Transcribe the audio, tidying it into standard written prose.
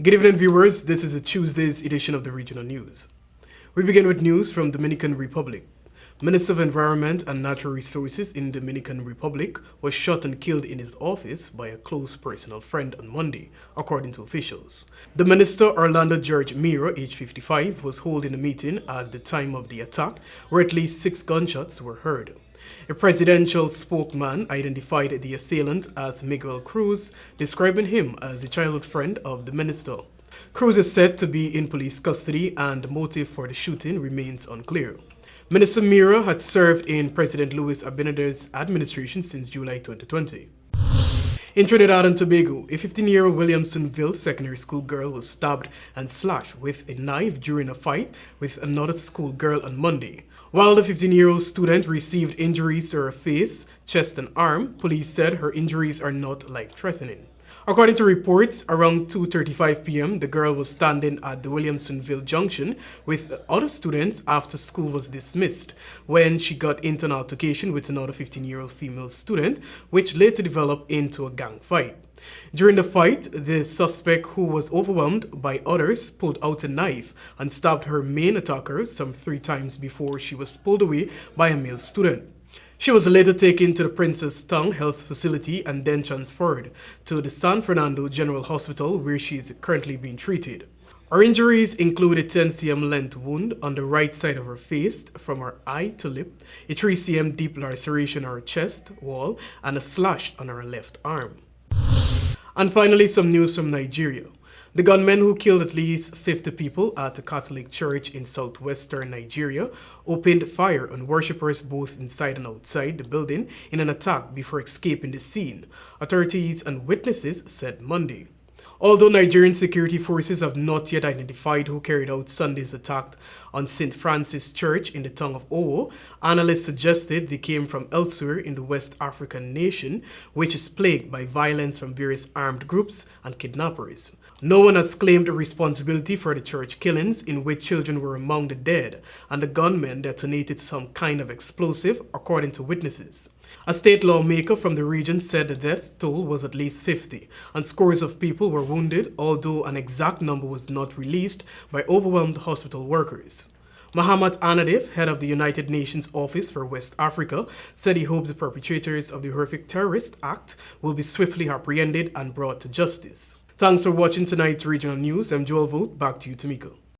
Good evening, viewers. This is a Tuesday's edition of the Regional News. We begin with news from Dominican Republic. Minister of Environment and Natural Resources in Dominican Republic was shot and killed in his office by a close personal friend on Monday, according to officials. The minister, Orlando George Mira, age 55, was holding a meeting at the time of the attack, where at least 6 gunshots were heard. A presidential spokesman identified the assailant as Miguel Cruz, describing him as a childhood friend of the minister. Cruz is said to be in police custody and the motive for the shooting remains unclear. Minister Mira had served in President Luis Abinader's administration since July 2020. In Trinidad and Tobago, a 15-year-old Williamsonville secondary school girl was stabbed and slashed with a knife during a fight with another school girl on Monday. While the 15-year-old student received injuries to her face, chest and arm, police said her injuries are not life-threatening. According to reports, around 2:35 p.m., the girl was standing at the Williamsonville Junction with other students after school was dismissed when she got into an altercation with another 15-year-old female student, which later developed into a gang fight. During the fight, the suspect, who was overwhelmed by others, pulled out a knife and stabbed her main attacker some 3 times before she was pulled away by a male student. She was later taken to the Princess Tongue Health Facility and then transferred to the San Fernando General Hospital, where she is currently being treated. Her injuries include a 10 cm length wound on the right side of her face from her eye to lip, a 3 cm deep laceration on her chest wall, and a slash on her left arm. And finally, some news from Nigeria. The gunmen who killed at least 50 people at a Catholic church in southwestern Nigeria opened fire on worshippers both inside and outside the building in an attack before escaping the scene, authorities and witnesses said Monday. Although Nigerian security forces have not yet identified who carried out Sunday's attack on St. Francis Church in the town of Owo, analysts suggested they came from elsewhere in the West African nation, which is plagued by violence from various armed groups and kidnappers. No one has claimed responsibility for the church killings, in which children were among the dead, and the gunmen detonated some kind of explosive, according to witnesses. A state lawmaker from the region said the death toll was at least 50, and scores of people were wounded, although an exact number was not released by overwhelmed hospital workers. Muhammad Anadif, head of the United Nations Office for West Africa, said he hopes the perpetrators of the horrific terrorist act will be swiftly apprehended and brought to justice. Thanks for watching tonight's regional news. I'm Joel Vogt. Back to you, Tamika.